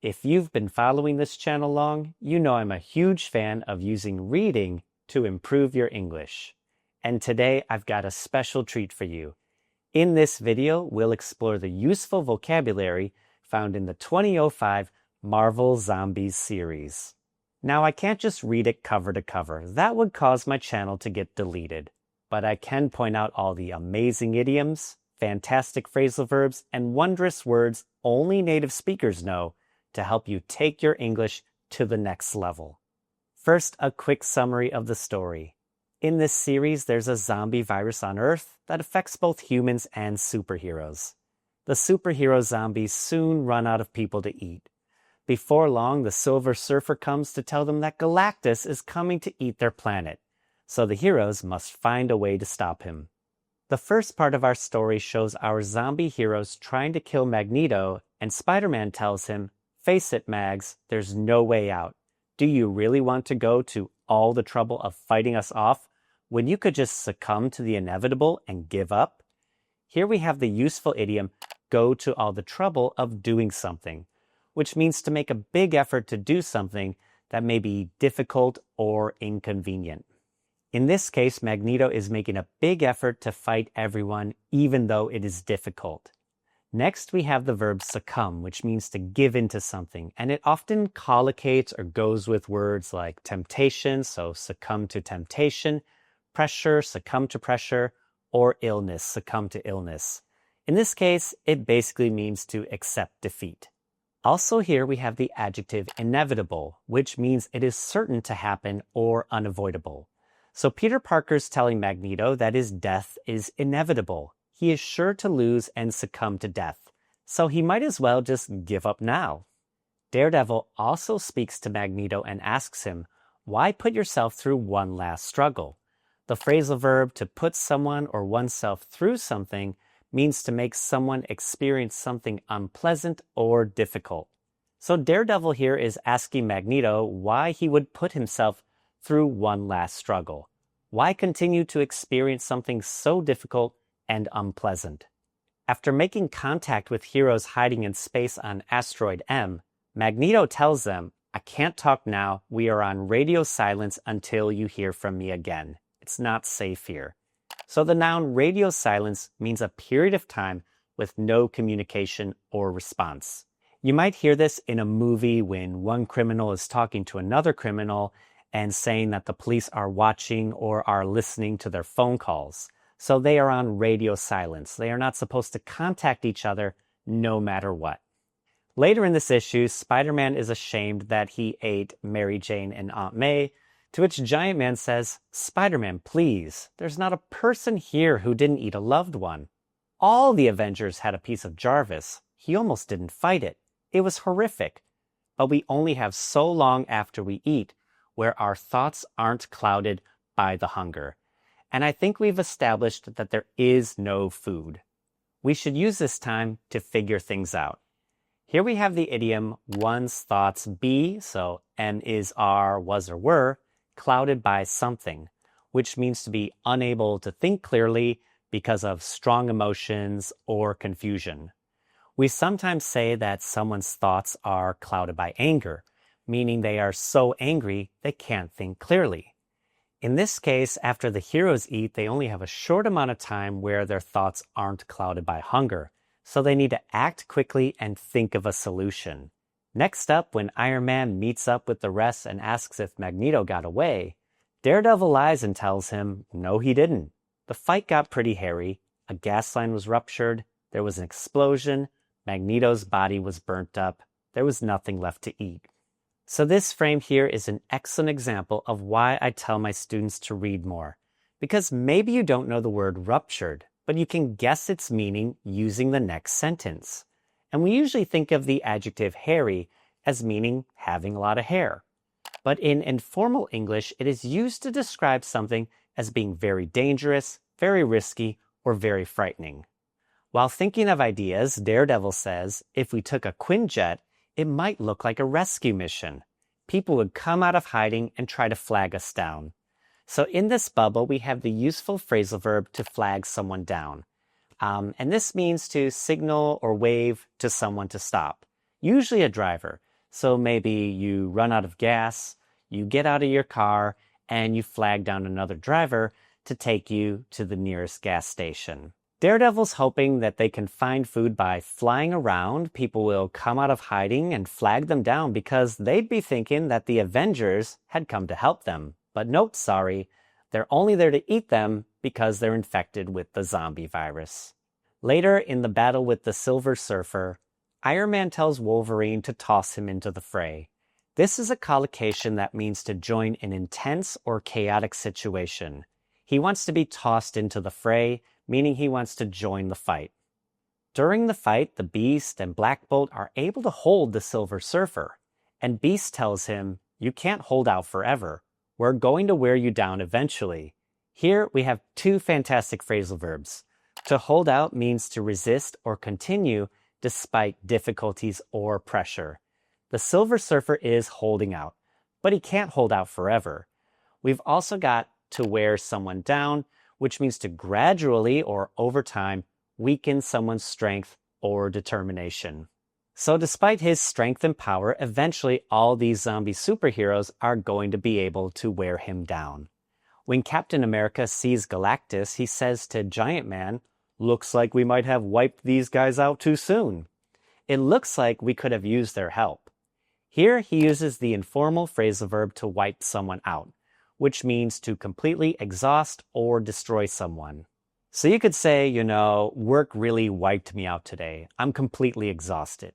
If you've been following this channel long, you know I'm a huge fan of using reading to improve your English. And today I've got a special treat for you. In this video, we'll explore the useful vocabulary found in the 2005 Marvel Zombies series. Now, I can't just read it cover to cover. That would cause my channel to get deleted. But I can point out all the amazing idioms, fantastic phrasal verbs, and wondrous words only native speakers know to help you take your English to the next level. First, a quick summary of the story. In this series, there's a zombie virus on Earth that affects both humans and superheroes. The superhero zombies soon run out of people to eat. Before long, the Silver Surfer comes to tell them that Galactus is coming to eat their planet, so the heroes must find a way to stop him. The first part of our story shows our zombie heroes trying to kill Magneto, and Spider-Man tells him, "Face it, Mags, there's no way out. Do you really want to go to all the trouble of fighting us off when you could just succumb to the inevitable and give up?" Here we have the useful idiom, go to all the trouble of doing something, which means to make a big effort to do something that may be difficult or inconvenient. In this case, Magneto is making a big effort to fight everyone, even though it is difficult. Next, we have the verb succumb, which means to give into something, and it often collocates or goes with words like temptation, so succumb to temptation, pressure, succumb to pressure, or illness, succumb to illness. In this case, it basically means to accept defeat. Also here we have the adjective inevitable, which means it is certain to happen or unavoidable. So Peter Parker's telling Magneto that his death is inevitable. He is sure to lose and succumb to death, so he might as well just give up now. Daredevil also speaks to Magneto and asks him, why put yourself through one last struggle? The phrasal verb to put someone or oneself through something means to make someone experience something unpleasant or difficult. So Daredevil here is asking Magneto why he would put himself through one last struggle. Why continue to experience something so difficult and unpleasant? After making contact with heroes hiding in space on asteroid M, Magneto tells them, "I can't talk now. We are on radio silence until you hear from me again. It's not safe here." So the noun radio silence means a period of time with no communication or response. You might hear this in a movie when one criminal is talking to another criminal and saying that the police are watching or are listening to their phone calls. So they are on radio silence. They are not supposed to contact each other no matter what. Later in this issue, Spider-Man is ashamed that he ate Mary Jane and Aunt May, to which Giant Man says, "Spider-Man, please, there's not a person here who didn't eat a loved one. All the Avengers had a piece of Jarvis. He almost didn't fight it. It was horrific. But we only have so long after we eat where our thoughts aren't clouded by the hunger. And I think we've established that there is no food. We should use this time to figure things out." Here we have the idiom, one's thoughts be, so am, is, are, was, or were, clouded by something, which means to be unable to think clearly because of strong emotions or confusion. We sometimes say that someone's thoughts are clouded by anger, meaning they are so angry they can't think clearly. In this case, after the heroes eat, they only have a short amount of time where their thoughts aren't clouded by hunger, so they need to act quickly and think of a solution. Next up, when Iron Man meets up with the rest and asks if Magneto got away, Daredevil lies and tells him, no, he didn't. The fight got pretty hairy, a gas line was ruptured, there was an explosion, Magneto's body was burnt up, there was nothing left to eat. So this frame here is an excellent example of why I tell my students to read more. Because maybe you don't know the word ruptured, but you can guess its meaning using the next sentence. And we usually think of the adjective hairy as meaning having a lot of hair. But in informal English, it is used to describe something as being very dangerous, very risky, or very frightening. While thinking of ideas, Daredevil says, if we took a Quinjet, it might look like a rescue mission. People would come out of hiding and try to flag us down. So in this bubble, we have the useful phrasal verb to flag someone down. And this means to signal or wave to someone to stop, usually a driver. So maybe you run out of gas, you get out of your car, and you flag down another driver to take you to the nearest gas station. Daredevil's hoping that they can find food by flying around. People will come out of hiding and flag them down because they'd be thinking that the Avengers had come to help them. But nope, sorry. They're only there to eat them because they're infected with the zombie virus. Later in the battle with the Silver Surfer, Iron Man tells Wolverine to toss him into the fray. This is a collocation that means to join an intense or chaotic situation. He wants to be tossed into the fray, meaning he wants to join the fight. During the fight, the Beast and Black Bolt are able to hold the Silver Surfer, and Beast tells him, "You can't hold out forever. We're going to wear you down eventually." Here we have two fantastic phrasal verbs. To hold out means to resist or continue despite difficulties or pressure. The Silver Surfer is holding out, but he can't hold out forever. We've also got to wear someone down, which means to gradually or over time weaken someone's strength or determination. So despite his strength and power, eventually all these zombie superheroes are going to be able to wear him down. When Captain America sees Galactus, he says to Giant Man, "Looks like we might have wiped these guys out too soon. It looks like we could have used their help." Here he uses the informal phrasal verb to wipe someone out, which means to completely exhaust or destroy someone. So you could say, work really wiped me out today. I'm completely exhausted.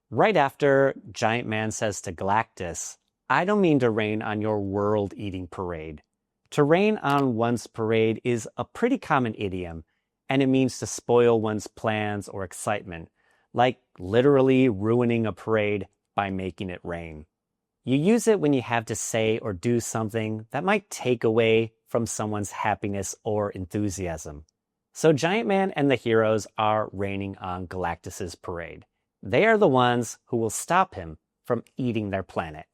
Right after, Giant Man says to Galactus, "I don't mean to rain on your world-eating parade." To rain on one's parade is a pretty common idiom, and it means to spoil one's plans or excitement, like literally ruining a parade by making it rain. You use it when you have to say or do something that might take away from someone's happiness or enthusiasm. So Giant Man and the heroes are raining on Galactus's parade. They are the ones who will stop him from eating their planet.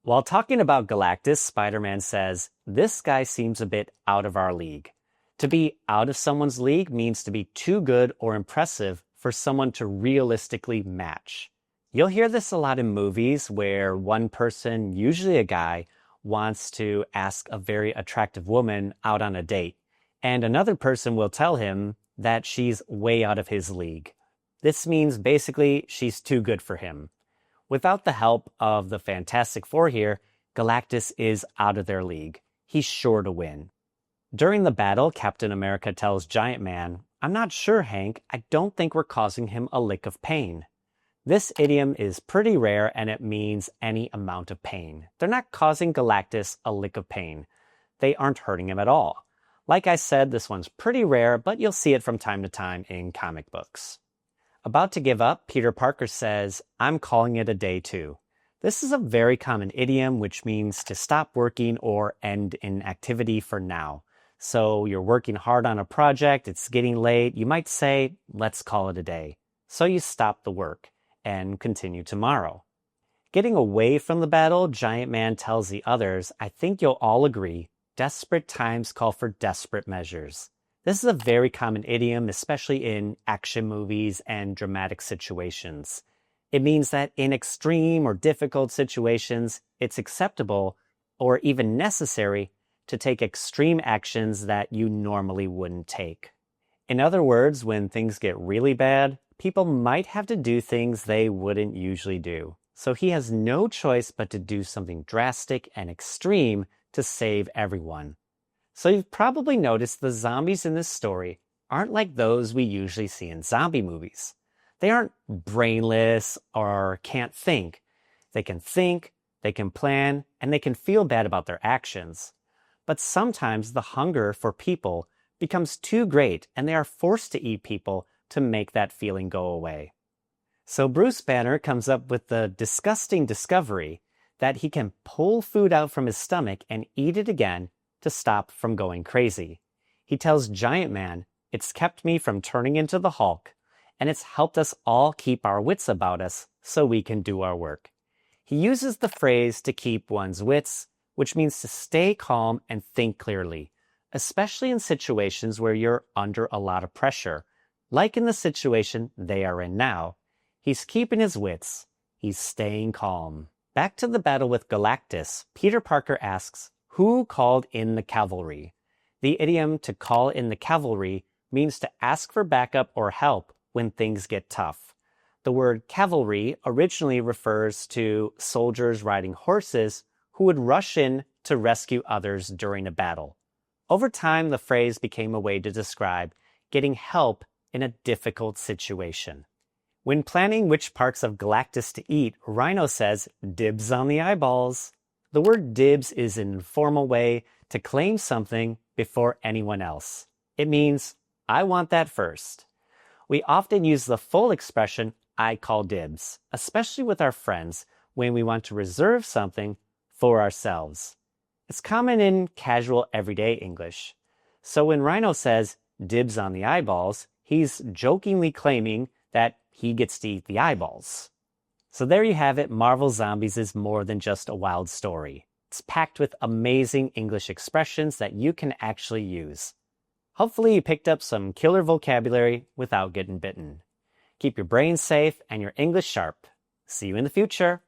While talking about Galactus, Spider-Man says, "This guy seems a bit out of our league." To be out of someone's league means to be too good or impressive for someone to realistically match. You'll hear this a lot in movies where one person, usually a guy, wants to ask a very attractive woman out on a date, and another person will tell him that she's way out of his league. This means basically she's too good for him. Without the help of the Fantastic Four here, Galactus is out of their league. He's sure to win. During the battle, Captain America tells Giant Man, "I'm not sure, Hank. I don't think we're causing him a lick of pain." This idiom is pretty rare and it means any amount of pain. They're not causing Galactus a lick of pain. They aren't hurting him at all. Like I said, this one's pretty rare, but you'll see it from time to time in comic books. About to give up, Peter Parker says, "I'm calling it a day too." This is a very common idiom which means to stop working or end an activity for now. So you're working hard on a project, it's getting late, you might say, "Let's call it a day." So you stop the work and continue tomorrow. Getting away from the battle, Giant Man tells the others, "I think you'll all agree, desperate times call for desperate measures." This is a very common idiom, especially in action movies and dramatic situations. It means that in extreme or difficult situations, it's acceptable or even necessary to take extreme actions that you normally wouldn't take. In other words, when things get really bad, people might have to do things they wouldn't usually do. So he has no choice but to do something drastic and extreme to save everyone. So you've probably noticed the zombies in this story aren't like those we usually see in zombie movies. They aren't brainless or can't think. They can plan, and they can feel bad about their actions. But sometimes the hunger for people becomes too great and they are forced to eat people to make that feeling go away. So Bruce Banner comes up with the disgusting discovery that he can pull food out from his stomach and eat it again to stop from going crazy. He tells Giant Man, "It's kept me from turning into the Hulk, and it's helped us all keep our wits about us so we can do our work." He uses the phrase to keep one's wits, which means to stay calm and think clearly, especially in situations where you're under a lot of pressure. Like in the situation they are in now, he's keeping his wits. he's staying calm. Back to the battle with Galactus, Peter Parker asks, who called in the cavalry? The idiom to call in the cavalry means to ask for backup or help when things get tough. The word cavalry originally refers to soldiers riding horses who would rush in to rescue others during a battle. Over time, the phrase became a way to describe getting help in a difficult situation. When planning which parts of Galactus to eat, Rhino says, dibs on the eyeballs. The word dibs is an informal way to claim something before anyone else. It means, I want that first. We often use the full expression, I call dibs, especially with our friends when we want to reserve something for ourselves. It's common in casual everyday English. So when Rhino says dibs on the eyeballs, he's jokingly claiming that he gets to eat the eyeballs. So there you have it. Marvel Zombies is more than just a wild story. It's packed with amazing English expressions that you can actually use. Hopefully you picked up some killer vocabulary without getting bitten. Keep your brain safe and your English sharp. See you in the future.